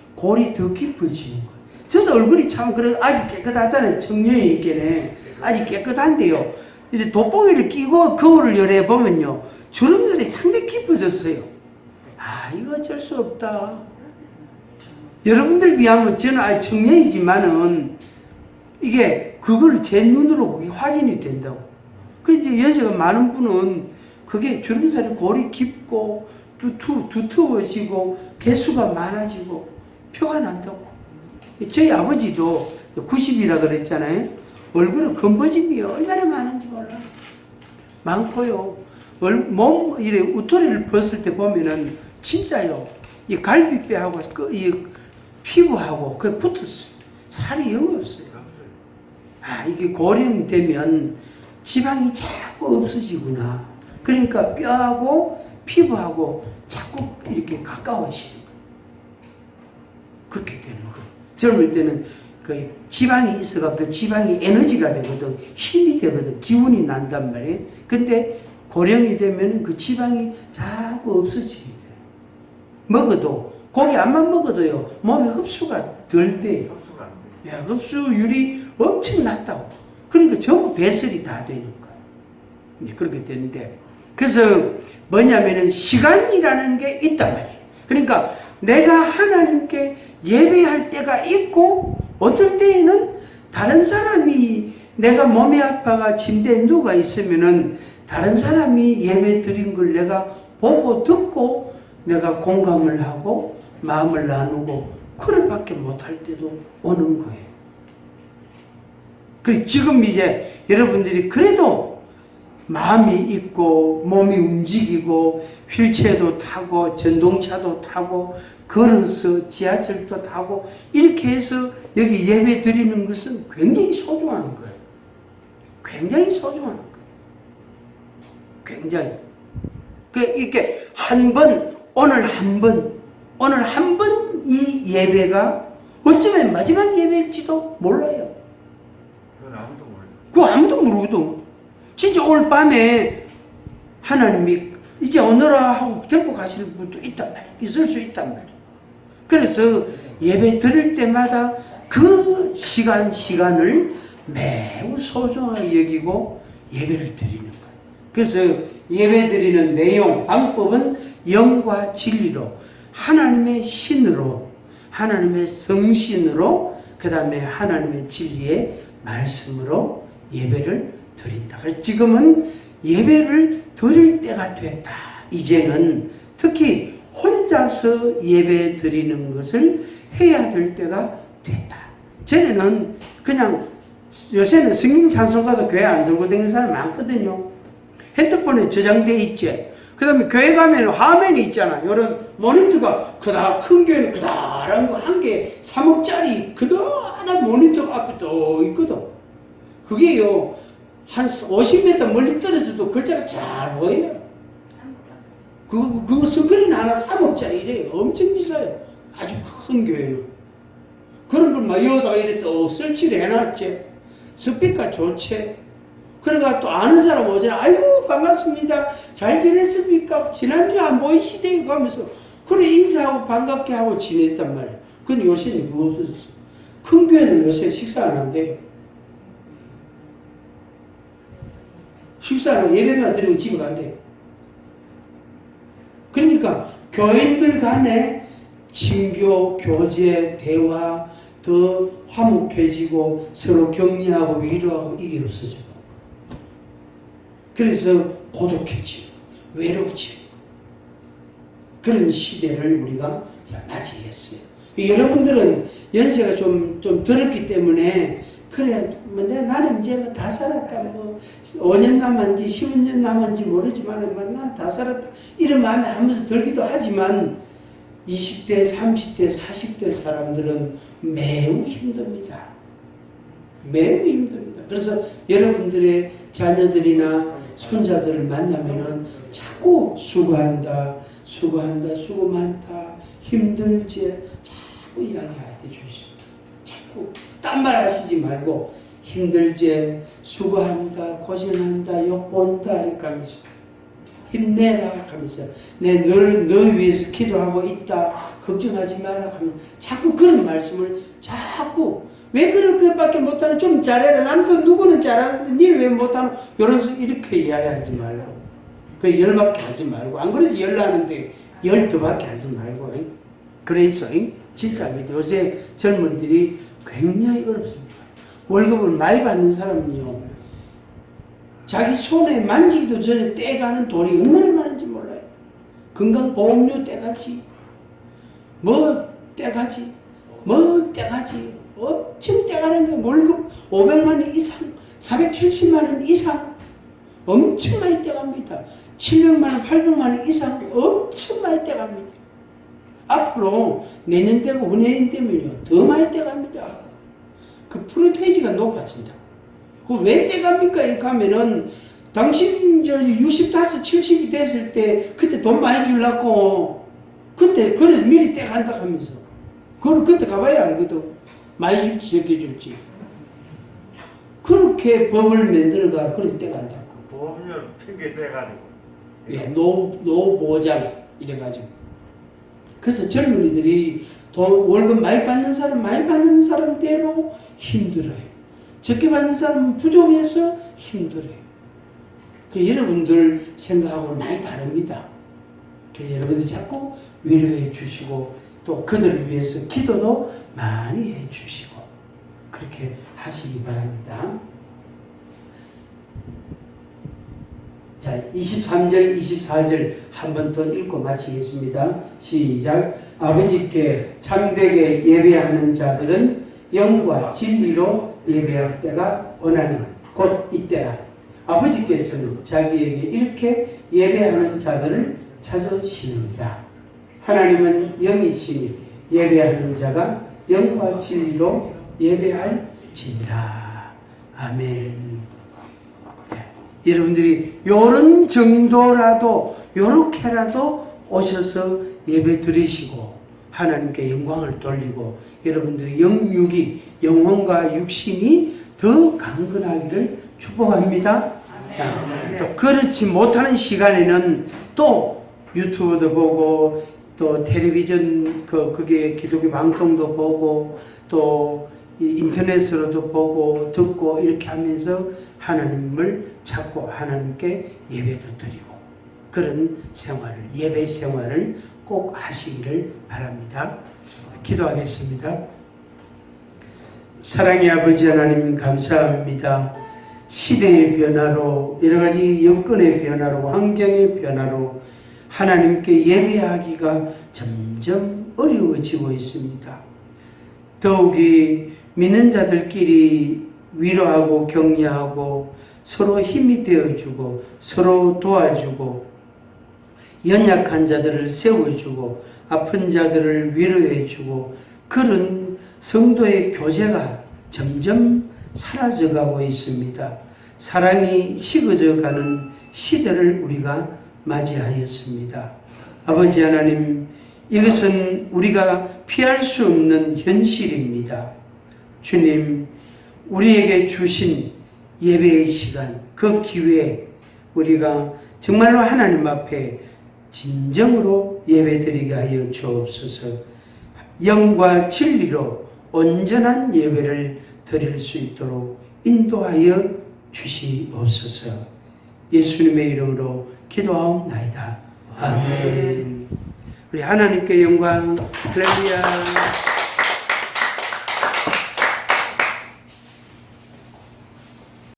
더 깊어지는 거예요. 저도 얼굴이 참 그래도 아직 깨끗하잖아요. 청년이니까네. 아직 깨끗한데요. 이제 돋보기를 끼고 거울을 열어 보면요. 주름살이 상당히 깊어졌어요. 아, 이거 어쩔 수 없다. 여러분들 비하면 저는 아직 청년이지만은 이게 그걸 제 눈으로 그게 확인이 된다고. 그런데 연세가 많은 분은 그게 주름살이 골이 깊고 두터워지고 개수가 많아지고 표가 난다고. 저희 아버지도 90이라 그랬잖아요. 얼굴에 검버짐이 얼마나 많은지 몰라. 많고요. 몸 이래 우토리를 벗을 때 보면은 진짜요. 이 갈비뼈하고 이 피부하고 그 붙었어요. 살이 영 없어요. 아, 이게 고령이 되면 지방이 자꾸 없어지구나. 그러니까 뼈하고 피부하고 자꾸 이렇게 가까워지는 거예요. 그렇게 되는 거예요. 젊을 때는 그 지방이 있어가 그 지방이 에너지가 되거든. 힘이 되거든. 기운이 난단 말이에요. 근데 고령이 되면 그 지방이 자꾸 없어지게 돼요. 먹어도 고기 안만 먹어도요 몸에 흡수가 덜 돼요. 흡수가 안 돼. 야, 흡수율이 엄청 낮다고. 그러니까 전부 배설이 다 되는 거예요. 이제 그렇게 되는데, 그래서 뭐냐면은 시간이라는 게 있단 말이에요. 그러니까 내가 하나님께 예배할 때가 있고, 어떨 때에는 다른 사람이 내가 몸이 아파가 침대에 누가 있으면은 다른 사람이 예배 드린 걸 내가 보고 듣고 내가 공감을 하고 마음을 나누고 그럴 밖에 못할 때도 오는 거예요. 그래 지금 이제 여러분들이 그래도 마음이 있고 몸이 움직이고 휠체어도 타고 전동차도 타고 걸어서 지하철도 타고 이렇게 해서 여기 예배 드리는 것은 굉장히 소중한 거예요. 굉장히 소중한 거예요. 굉장히. 이렇게 오늘 한 번 이 예배가 어쩌면 마지막 예배일지도 몰라요. 그건 아무도 몰라요. 그거 아무도 모르거든. 진짜 오늘 밤에 하나님이 이제 오너라 하고 데리고 가시는 분도 있단 말이에요. 있을 수 있단 말이에요. 그래서 예배 드릴 때마다 그 시간을 매우 소중하게 여기고 예배를 드리는 거예요. 그래서 예배 드리는 내용, 방법은 영과 진리로 하나님의 신으로 하나님의 성신으로 그 다음에 하나님의 진리의 말씀으로 예배를 드린다. 그래서 지금은 예배를 드릴 때가 됐다. 이제는 특히 혼자서 예배 드리는 것을 해야 될 때가 됐다. 전에는 그냥 요새는 성경 찬송가도 교회 안 들고 다니는 사람 많거든요. 핸드폰에 저장돼 있지. 그 다음에 교회 가면 화면이 있잖아. 이런 모니터가 큰 교회는 그다란 거 한 개 3억짜리 그다란 모니터 앞에 또 있거든. 그게요 한 50m 멀리 떨어져도 글자가 잘 보여요. 그거 스크린 하나 3억짜리래요. 엄청 비싸요. 아주 큰 교회는. 그런 걸 막 여기다가 이렇게 또 설치를 해놨지. 스피커 좋지. 그러니까 또 아는 사람 오잖아. 아이고, 반갑습니다. 잘 지냈습니까? 지난주에 안 보이시대요. 하면서. 그래, 인사하고 반갑게 하고 지냈단 말이야. 근데 요새는 그거 없어졌어. 큰 교회는 요새 식사 안 한대요. 식사하고 예배만 드리고 집에 간대요. 그러니까 교인들 간에 친교, 교제, 대화 더 화목해지고 서로 격려하고 위로하고 이게 없어져. 그래서 고독해지고 외로워지고 그런 시대를 우리가 맞이했어요. 여러분들은 연세가 좀 들었기 때문에 그래 뭐 나는 이제 뭐 다 살았다 뭐 5년 남았는지 10년 남았는지 모르지만 나는 다 살았다 이런 마음이 하면서 들기도 하지만 20대, 30대, 40대 사람들은 매우 힘듭니다. 매우 힘듭니다. 그래서 여러분들의 자녀들이나 손자들을 만나면은 자꾸 수고한다, 수고한다, 수고 많다, 힘들지 자꾸 이야기해 주시오. 자꾸 딴 말 하시지 말고 힘들지, 수고한다, 고생한다, 욕본다 이렇게 하면서 힘내라 하면서 너 위해서 기도하고 있다 걱정하지 마라 하면서 자꾸 그런 말씀을 자꾸 왜 그렇게밖에 못하는 좀 잘해라 남도 누구는 잘하는데 니는 왜 못하노 이렇게 이야기하지 말고 그 열받게 하지 말고 안 그래도 열 나는데 열 더밖에 하지 말고 그래서 진짜 요새 젊은이들이 굉장히 어렵습니다. 월급을 많이 받는 사람은요 자기 손에 만지기도 전에 떼가는 돈이 얼마나 많은지 몰라요. 건강보험료 떼가지 뭐 떼가지 엄청 떼가는 게 월급 500만 원 이상 470만 원 이상 엄청 많이 떼갑니다. 700만 원 800만 원 이상 엄청 많이 떼갑니다. 앞으로 내년 되고 후내년 되면요 더 많이 떼갑니다. 그 프로테이지가 높아진다. 그 왜 떼갑니까? 이렇게 하면은 당신 65, 70이 됐을 때 그때 돈 많이 주려고 그때 그래서 미리 떼간다 하면서 그걸 그때 가봐야 알거든. 많이 줄지 적게 줄지. 그렇게 법을 만들어가 그렇게 떼간다고. 보험료를 핑계 대가지고. 예, 노보장 이래가지고. 그래서 젊은이들이 월급 많이 받는 사람대로 힘들어요. 적게 받는 사람은 부족해서 힘들어요. 여러분들 생각하고는 많이 다릅니다. 여러분들 자꾸 위로해 주시고 또 그들을 위해서 기도도 많이 해 주시고 그렇게 하시기 바랍니다. 자, 23절, 24절 한 번 더 읽고 마치겠습니다. 시작. 아버지께 참되게 예배하는 자들은 영과 진리로 예배할 때가 오나니 곧 이때라. 아버지께서는 자기에게 이렇게 예배하는 자들을 찾으시느니라. 하나님은 영이시니 예배하는 자가 영과 진리로 예배할지니라. 아멘. 여러분들이 요런 정도라도 요렇게라도 오셔서 예배 드리시고 하나님께 영광을 돌리고 여러분들의 영육이 영혼과 육신이 더 강건하기를 축복합니다. 또 그렇지 못하는 시간에는 또 유튜브도 보고 또 텔레비전 그게 기독교 방송도 보고 또 인터넷으로도 보고 듣고 이렇게 하면서 하나님을 찾고 하나님께 예배도 드리고 그런 생활을 예배 생활을 꼭 하시기를 바랍니다. 기도하겠습니다. 사랑의 아버지 하나님 감사합니다. 시대의 변화로 여러 가지 여건의 변화로 환경의 변화로 하나님께 예배하기가 점점 어려워지고 있습니다. 더욱이 믿는 자들끼리 위로하고 격려하고 서로 힘이 되어주고 서로 도와주고 연약한 자들을 세워주고 아픈 자들을 위로해주고 그런 성도의 교제가 점점 사라져가고 있습니다. 사랑이 식어져 가는 시대를 우리가 맞이하였습니다. 아버지 하나님, 이것은 우리가 피할 수 없는 현실입니다. 주님, 우리에게 주신 예배의 시간, 그 기회에 우리가 정말로 하나님 앞에 진정으로 예배드리게 하여 주옵소서. 영과 진리로 온전한 예배를 드릴 수 있도록 인도하여 주시옵소서. 예수님의 이름으로 기도하옵나이다. 아멘. 우리 하나님께 영광. 할렐루야.